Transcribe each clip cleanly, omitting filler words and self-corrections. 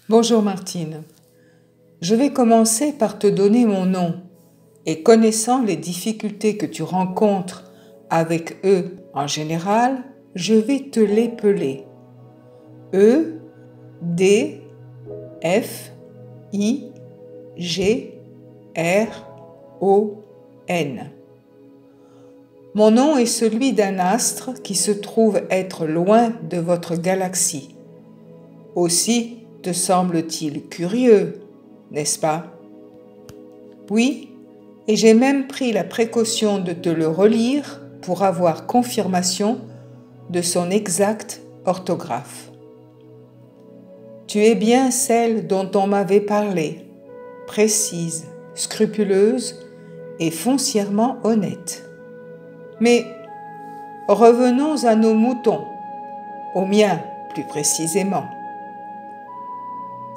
Bonjour Martine. Je vais commencer par te donner mon nom et connaissant les difficultés que tu rencontres avec eux en général, je vais te l'épeler. E, D, F, I, G, R, O, N. Mon nom est celui d'un astre qui se trouve être loin de votre galaxie. Aussi te semble-t-il curieux, n'est-ce pas? Oui, et j'ai même pris la précaution de te le relire pour avoir confirmation de son exacte orthographe. Tu es bien celle dont on m'avait parlé, précise, scrupuleuse et foncièrement honnête. Mais revenons à nos moutons, aux miens plus précisément.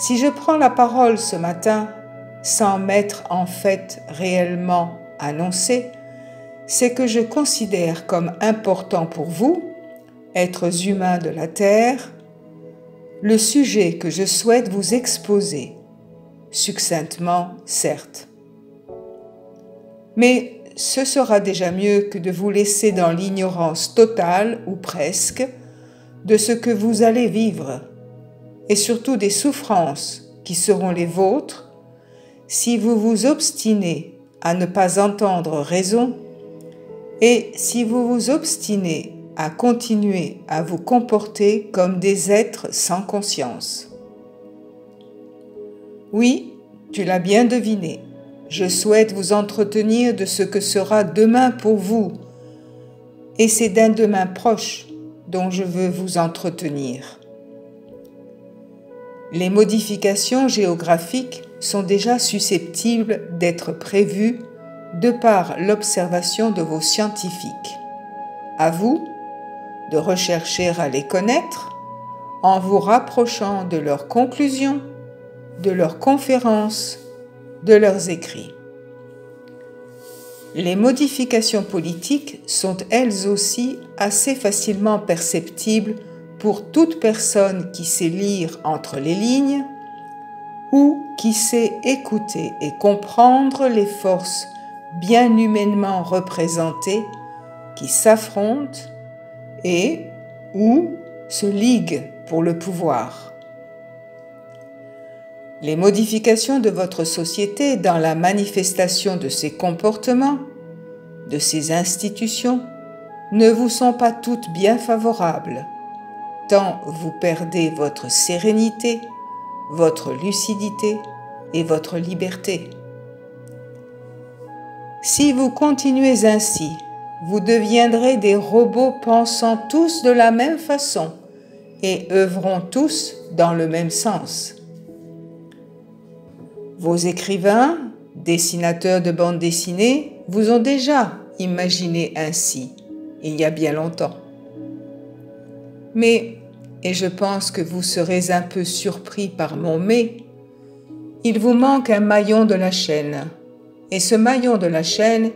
Si je prends la parole ce matin, sans m'être en fait réellement annoncé, c'est que je considère comme important pour vous, êtres humains de la Terre, le sujet que je souhaite vous exposer, succinctement certes. Mais ce sera déjà mieux que de vous laisser dans l'ignorance totale ou presque de ce que vous allez vivre, et surtout des souffrances qui seront les vôtres si vous vous obstinez à ne pas entendre raison et si vous vous obstinez à continuer à vous comporter comme des êtres sans conscience. Oui, tu l'as bien deviné, je souhaite vous entretenir de ce que sera demain pour vous, et c'est d'un demain proche dont je veux vous entretenir. Les modifications géographiques sont déjà susceptibles d'être prévues de par l'observation de vos scientifiques. À vous de rechercher à les connaître en vous rapprochant de leurs conclusions, de leurs conférences, de leurs écrits. Les modifications politiques sont elles aussi assez facilement perceptibles pour toute personne qui sait lire entre les lignes ou qui sait écouter et comprendre les forces bien humainement représentées qui s'affrontent et ou se liguent pour le pouvoir. Les modifications de votre société dans la manifestation de ses comportements, de ses institutions, ne vous sont pas toutes bien favorables, tant vous perdez votre sérénité, votre lucidité et votre liberté. Si vous continuez ainsi, vous deviendrez des robots pensant tous de la même façon et œuvrant tous dans le même sens. Vos écrivains, dessinateurs de bandes dessinées, vous ont déjà imaginé ainsi, il y a bien longtemps. Mais, et je pense que vous serez un peu surpris par mon mais, il vous manque un maillon de la chaîne, et ce maillon de la chaîne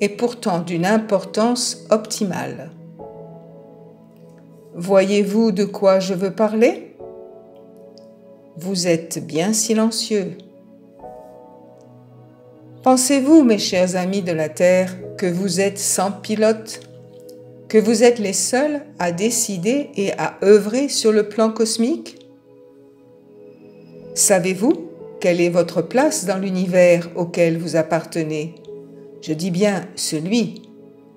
est pourtant d'une importance optimale. Voyez-vous de quoi je veux parler? Vous êtes bien silencieux. Pensez-vous, mes chers amis de la Terre, que vous êtes sans pilote, que vous êtes les seuls à décider et à œuvrer sur le plan cosmique? Savez-vous quelle est votre place dans l'univers auquel vous appartenez? Je dis bien celui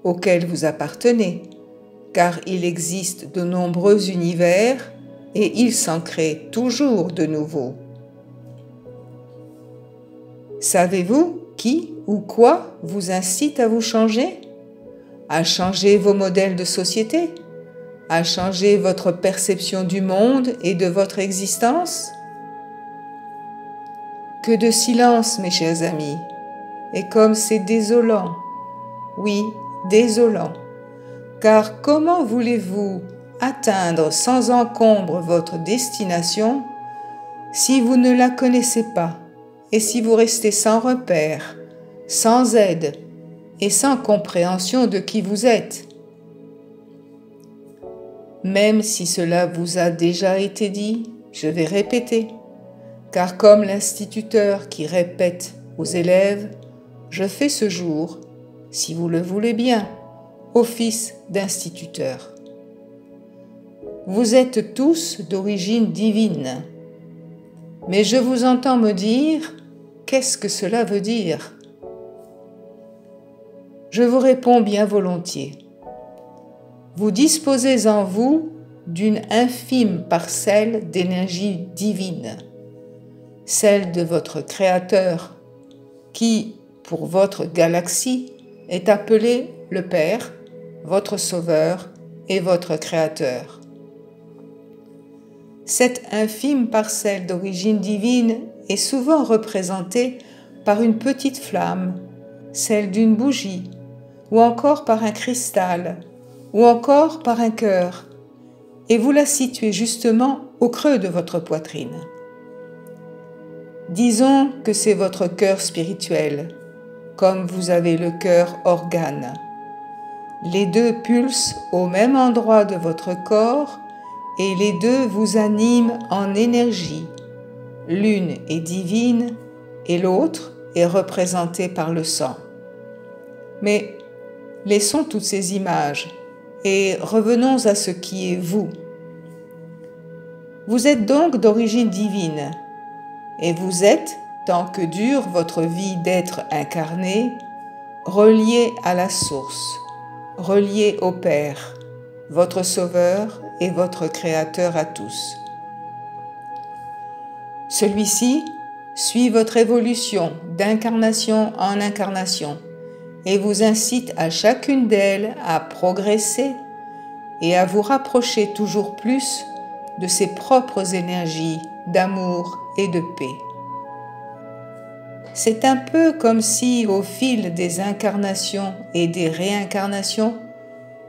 auquel vous appartenez, car il existe de nombreux univers et il s'en crée toujours de nouveaux. Savez-vous qui ou quoi vous incite à vous changer? À changer vos modèles de société? À changer votre perception du monde et de votre existence? Que de silence, mes chers amis, et comme c'est désolant, oui, désolant, car comment voulez-vous atteindre sans encombre votre destination si vous ne la connaissez pas et si vous restez sans repère, sans aide et sans compréhension de qui vous êtes? Même si cela vous a déjà été dit, je vais répéter. car comme l'instituteur qui répète aux élèves, je fais ce jour, si vous le voulez bien, office d'instituteur. Vous êtes tous d'origine divine, mais je vous entends me dire, qu'est-ce que cela veut dire ? Je vous réponds bien volontiers. Vous disposez en vous d'une infime parcelle d'énergie divine, celle de votre Créateur, qui, pour votre galaxie, est appelé le Père, votre Sauveur et votre Créateur. Cette infime parcelle d'origine divine est souvent représentée par une petite flamme, celle d'une bougie, ou encore par un cristal, ou encore par un cœur, et vous la situez justement au creux de votre poitrine. Disons que c'est votre cœur spirituel, comme vous avez le cœur organe. Les deux pulsent au même endroit de votre corps et les deux vous animent en énergie. L'une est divine et l'autre est représentée par le sang. Mais laissons toutes ces images et revenons à ce qui est vous. Vous êtes donc d'origine divine et vous êtes, tant que dure votre vie d'être incarné, relié à la source, relié au Père, votre Sauveur et votre Créateur à tous. Celui-ci suit votre évolution d'incarnation en incarnation et vous incite à chacune d'elles à progresser et à vous rapprocher toujours plus de ses propres énergies d'amour et de paix. C'est un peu comme si, au fil des incarnations et des réincarnations,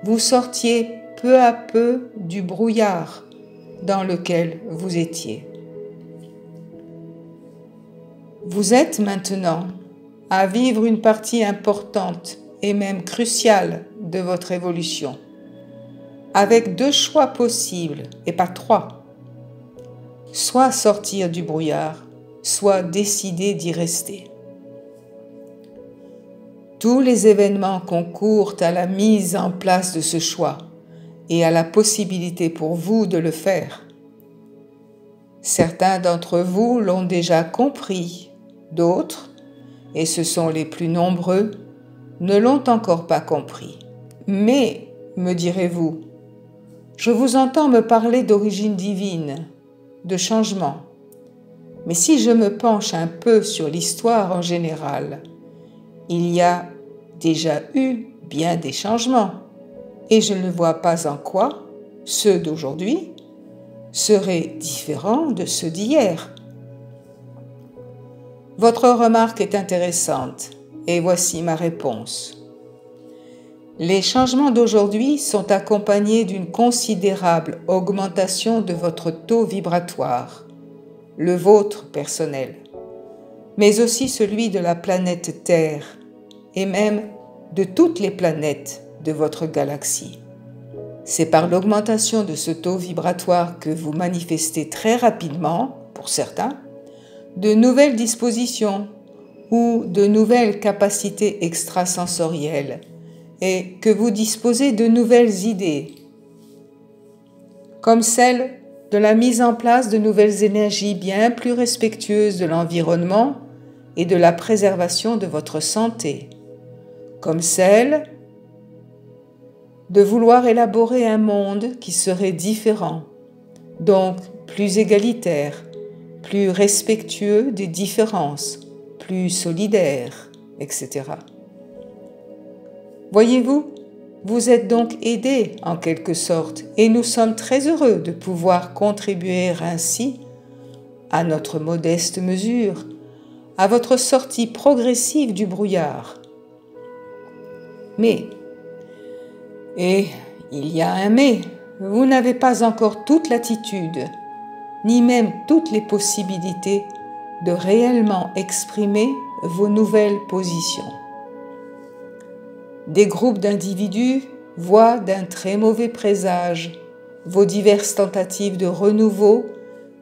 vous sortiez peu à peu du brouillard dans lequel vous étiez. Vous êtes maintenant à vivre une partie importante et même cruciale de votre évolution, avec 2 choix possibles et pas 3. Soit sortir du brouillard, soit décider d'y rester. Tous les événements concourent à la mise en place de ce choix et à la possibilité pour vous de le faire. Certains d'entre vous l'ont déjà compris, d'autres, et ce sont les plus nombreux, ne l'ont encore pas compris. Mais, me direz-vous, je vous entends me parler d'origine divine, de changement. Mais si je me penche un peu sur l'histoire en général, il y a déjà eu bien des changements, et je ne vois pas en quoi ceux d'aujourd'hui seraient différents de ceux d'hier. Votre remarque est intéressante, et voici ma réponse. Les changements d'aujourd'hui sont accompagnés d'une considérable augmentation de votre taux vibratoire, le vôtre personnel, mais aussi celui de la planète Terre et même de toutes les planètes de votre galaxie. C'est par l'augmentation de ce taux vibratoire que vous manifestez très rapidement, pour certains, de nouvelles dispositions ou de nouvelles capacités extrasensorielles et que vous disposez de nouvelles idées, comme celle de la mise en place de nouvelles énergies bien plus respectueuses de l'environnement et de la préservation de votre santé, comme celle de vouloir élaborer un monde qui serait différent, donc plus égalitaire, plus respectueux des différences, plus solidaire, etc. Voyez-vous, vous êtes donc aidés en quelque sorte et nous sommes très heureux de pouvoir contribuer ainsi, à notre modeste mesure, à votre sortie progressive du brouillard. Mais, et il y a un mais, vous n'avez pas encore toute l'attitude, ni même toutes les possibilités de réellement exprimer vos nouvelles positions. Des groupes d'individus voient d'un très mauvais présage vos diverses tentatives de renouveau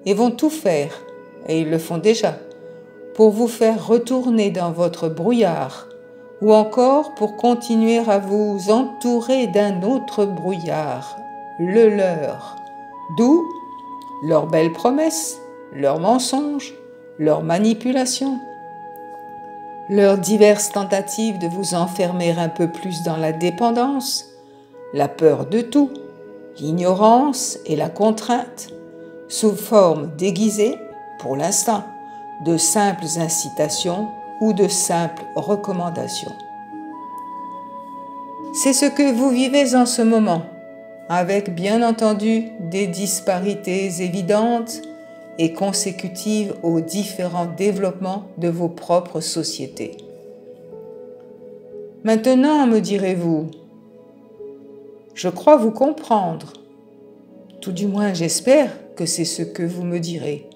et vont tout faire et ils le font déjà, pour vous faire retourner dans votre brouillard, ou encore pour continuer à vous entourer d'un autre brouillard, le leur, d'où leurs belles promesses, leurs mensonges, leurs manipulations, leurs diverses tentatives de vous enfermer un peu plus dans la dépendance, la peur de tout, l'ignorance et la contrainte, sous forme déguisée, pour l'instant, de simples incitations ou de simples recommandations. C'est ce que vous vivez en ce moment, avec bien entendu des disparités évidentes et consécutives aux différents développements de vos propres sociétés. Maintenant, me direz-vous, je crois vous comprendre. Tout du moins, j'espère que c'est ce que vous me direz.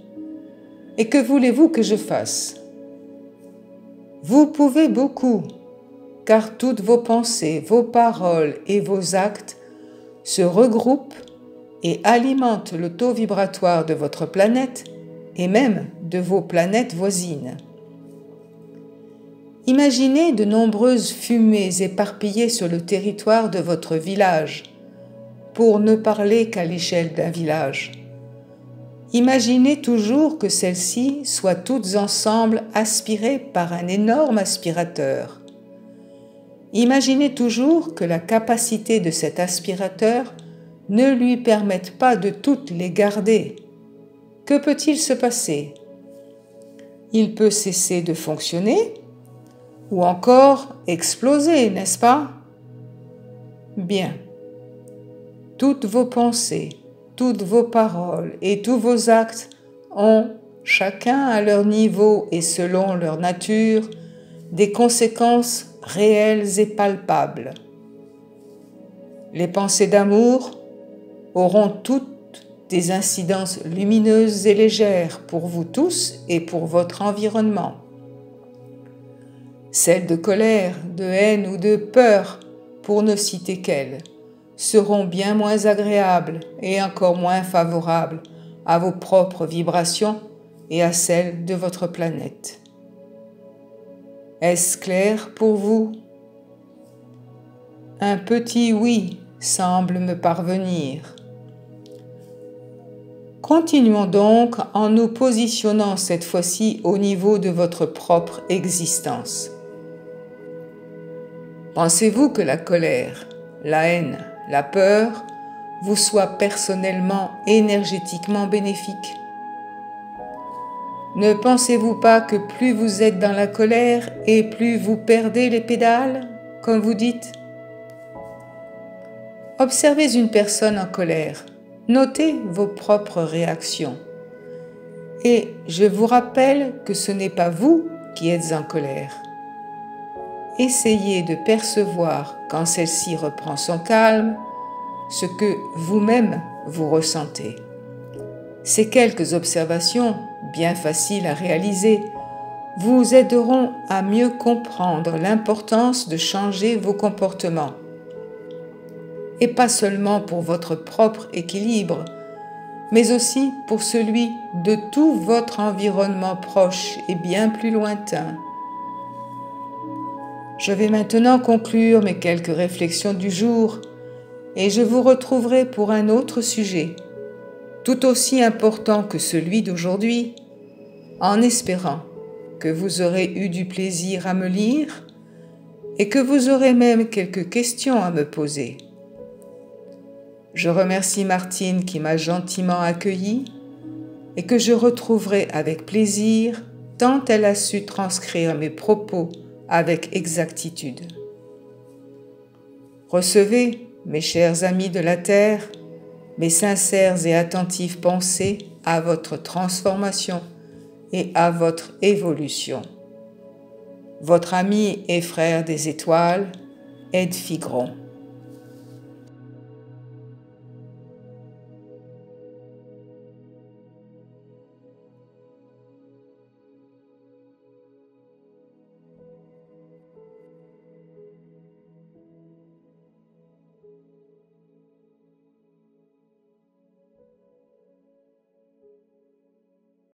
Et que voulez-vous que je fasse? Vous pouvez beaucoup, car toutes vos pensées, vos paroles et vos actes se regroupent et alimentent le taux vibratoire de votre planète et même de vos planètes voisines. Imaginez de nombreuses fumées éparpillées sur le territoire de votre village, pour ne parler qu'à l'échelle d'un village. Imaginez toujours que celles-ci soient toutes ensemble aspirées par un énorme aspirateur. Imaginez toujours que la capacité de cet aspirateur ne lui permette pas de toutes les garder. Que peut-il se passer? Il peut cesser de fonctionner ou encore exploser, n'est-ce pas? Bien. Toutes vos pensées, toutes vos paroles et tous vos actes ont, chacun à leur niveau et selon leur nature, des conséquences réelles et palpables. Les pensées d'amour auront toutes des incidences lumineuses et légères pour vous tous et pour votre environnement. Celles de colère, de haine ou de peur, pour ne citer qu'elles, seront bien moins agréables et encore moins favorables à vos propres vibrations et à celles de votre planète. Est-ce clair pour vous? Un petit oui semble me parvenir. Continuons donc en nous positionnant cette fois-ci au niveau de votre propre existence. Pensez-vous que la colère, la haine, la peur vous soient personnellement, énergétiquement bénéfiques? Ne pensez-vous pas que plus vous êtes dans la colère et plus vous perdez les pédales, comme vous dites? Observez une personne en colère. Notez vos propres réactions. Et je vous rappelle que ce n'est pas vous qui êtes en colère. Essayez de percevoir, quand celle-ci reprend son calme, ce que vous-même vous ressentez. Ces quelques observations, bien faciles à réaliser, vous aideront à mieux comprendre l'importance de changer vos comportements. Et pas seulement pour votre propre équilibre, mais aussi pour celui de tout votre environnement proche et bien plus lointain. Je vais maintenant conclure mes quelques réflexions du jour et je vous retrouverai pour un autre sujet, tout aussi important que celui d'aujourd'hui, en espérant que vous aurez eu du plaisir à me lire et que vous aurez même quelques questions à me poser. Je remercie Martine qui m'a gentiment accueillie et que je retrouverai avec plaisir tant elle a su transcrire mes propos avec exactitude. Recevez, mes chers amis de la Terre, mes sincères et attentives pensées à votre transformation et à votre évolution. Votre ami et frère des étoiles, Ed Figron.